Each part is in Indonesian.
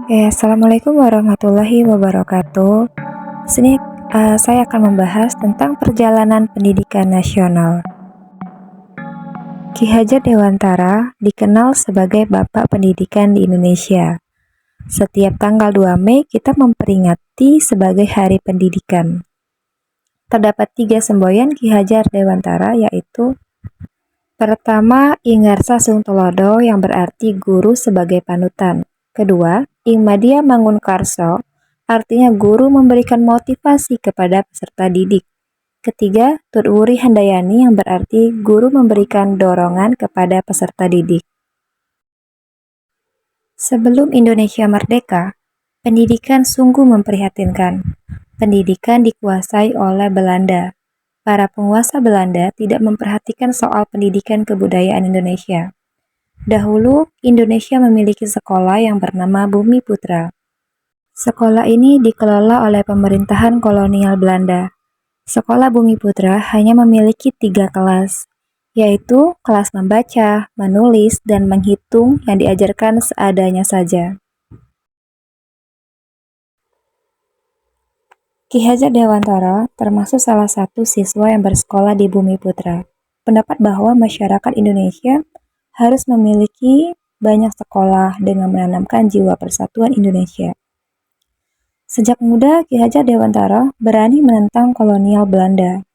Assalamualaikum warahmatullahi wabarakatuh. Di sini saya akan membahas tentang perjalanan pendidikan nasional. Ki Hajar Dewantara dikenal sebagai Bapak Pendidikan di Indonesia. Setiap tanggal 2 Mei kita memperingati sebagai Hari Pendidikan. Terdapat 3 semboyan Ki Hajar Dewantara, yaitu pertama, Ingarsa Sungtolodo yang berarti guru sebagai panutan. Kedua, Ing Madya Mangunkarso, artinya guru memberikan motivasi kepada peserta didik. Ketiga, Tut Wuri Handayani yang berarti guru memberikan dorongan kepada peserta didik. Sebelum Indonesia merdeka, pendidikan sungguh memprihatinkan. Pendidikan dikuasai oleh Belanda. Para penguasa Belanda tidak memperhatikan soal pendidikan kebudayaan Indonesia. Dahulu, Indonesia memiliki sekolah yang bernama Bumi Putra. Sekolah ini dikelola oleh pemerintahan kolonial Belanda. Sekolah Bumi Putra hanya memiliki 3 kelas, yaitu kelas membaca, menulis, dan menghitung yang diajarkan seadanya saja. Ki Hajar Dewantara termasuk salah satu siswa yang bersekolah di Bumi Putra. Pendapat bahwa masyarakat Indonesia harus memiliki banyak sekolah dengan menanamkan jiwa persatuan Indonesia. Sejak muda, Ki Hajar Dewantara berani menentang kolonial Belanda.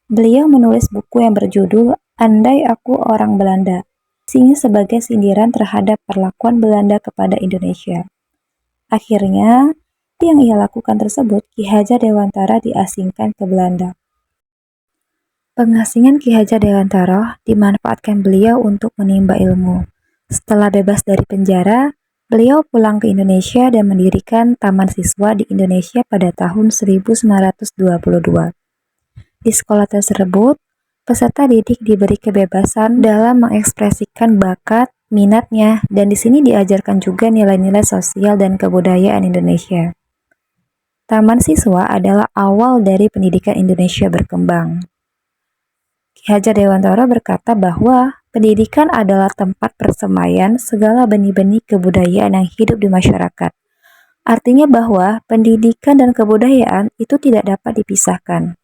Beliau menulis buku yang berjudul Andai Aku Orang Belanda, isinya sebagai sindiran terhadap perlakuan Belanda kepada Indonesia. Akhirnya, yang ia lakukan tersebut, Ki Hajar Dewantara diasingkan ke Belanda. Pengasingan Ki Hajar Dewantara dimanfaatkan beliau untuk menimba ilmu. Setelah bebas dari penjara, beliau pulang ke Indonesia dan mendirikan Taman Siswa di Indonesia pada tahun 1922. Di sekolah tersebut, peserta didik diberi kebebasan dalam mengekspresikan bakat, minatnya, dan di sini diajarkan juga nilai-nilai sosial dan kebudayaan Indonesia. Taman Siswa adalah awal dari pendidikan Indonesia berkembang. Ki Hajar Dewantara berkata bahwa pendidikan adalah tempat persemaian segala benih-benih kebudayaan yang hidup di masyarakat. Artinya bahwa pendidikan dan kebudayaan itu tidak dapat dipisahkan.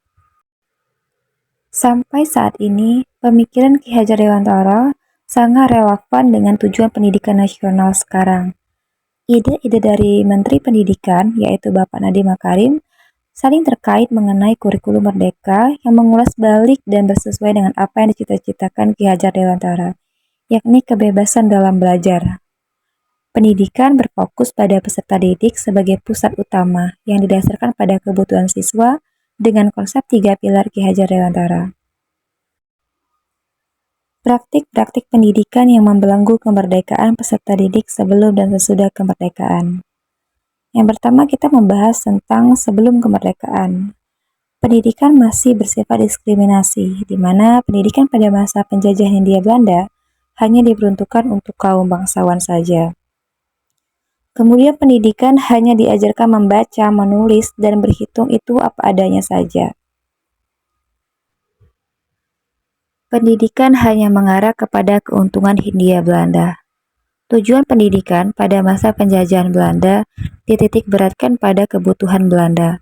Sampai saat ini, pemikiran Ki Hajar Dewantara sangat relevan dengan tujuan pendidikan nasional sekarang. Ide-ide dari Menteri Pendidikan, yaitu Bapak Nadiem Makarim, saling terkait mengenai kurikulum merdeka yang mengulas balik dan bersesuai dengan apa yang dicita-citakan Ki Hajar Dewantara, yakni kebebasan dalam belajar. Pendidikan berfokus pada peserta didik sebagai pusat utama yang didasarkan pada kebutuhan siswa dengan konsep 3 pilar Ki Hajar Dewantara. Praktik-praktik pendidikan yang membelenggu kemerdekaan peserta didik sebelum dan sesudah kemerdekaan. Yang pertama, kita membahas tentang sebelum kemerdekaan. Pendidikan masih bersifat diskriminasi, di mana pendidikan pada masa penjajahan Hindia Belanda hanya diperuntukkan untuk kaum bangsawan saja. Kemudian pendidikan hanya diajarkan membaca, menulis, dan berhitung itu apa adanya saja. Pendidikan hanya mengarah kepada keuntungan Hindia Belanda. Tujuan pendidikan pada masa penjajahan Belanda dititik beratkan pada kebutuhan Belanda,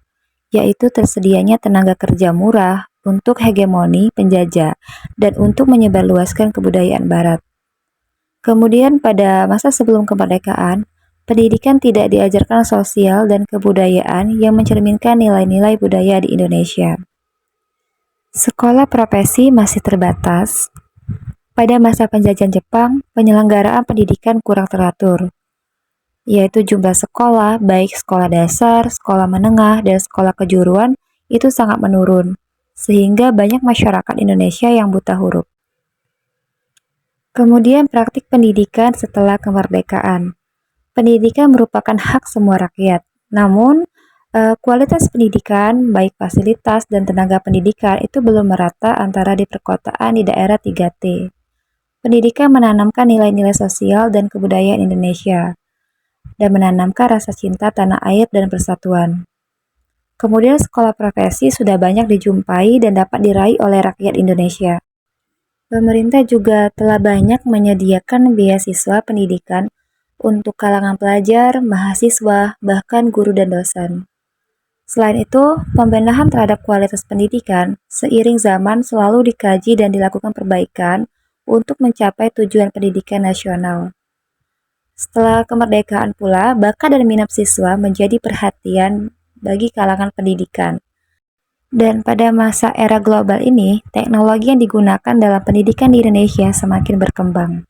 yaitu tersedianya tenaga kerja murah untuk hegemoni penjajah dan untuk menyebarluaskan kebudayaan Barat. Kemudian pada masa sebelum kemerdekaan, pendidikan tidak diajarkan sosial dan kebudayaan yang mencerminkan nilai-nilai budaya di Indonesia. Sekolah profesi masih terbatas. Pada masa penjajahan Jepang, penyelenggaraan pendidikan kurang teratur, yaitu jumlah sekolah, baik sekolah dasar, sekolah menengah, dan sekolah kejuruan itu sangat menurun, sehingga banyak masyarakat Indonesia yang buta huruf. Kemudian praktik pendidikan setelah kemerdekaan. Pendidikan merupakan hak semua rakyat, namun kualitas pendidikan, baik fasilitas dan tenaga pendidikan itu belum merata antara di perkotaan di daerah 3T. Pendidikan menanamkan nilai-nilai sosial dan kebudayaan Indonesia, dan menanamkan rasa cinta tanah air dan persatuan. Kemudian sekolah profesi sudah banyak dijumpai dan dapat diraih oleh rakyat Indonesia. Pemerintah juga telah banyak menyediakan beasiswa pendidikan untuk kalangan pelajar, mahasiswa, bahkan guru dan dosen. Selain itu, pembenahan terhadap kualitas pendidikan seiring zaman selalu dikaji dan dilakukan perbaikan untuk mencapai tujuan pendidikan nasional. Setelah kemerdekaan pula, bakat dan minat siswa menjadi perhatian bagi kalangan pendidikan. Dan pada masa era global ini, teknologi yang digunakan dalam pendidikan di Indonesia semakin berkembang.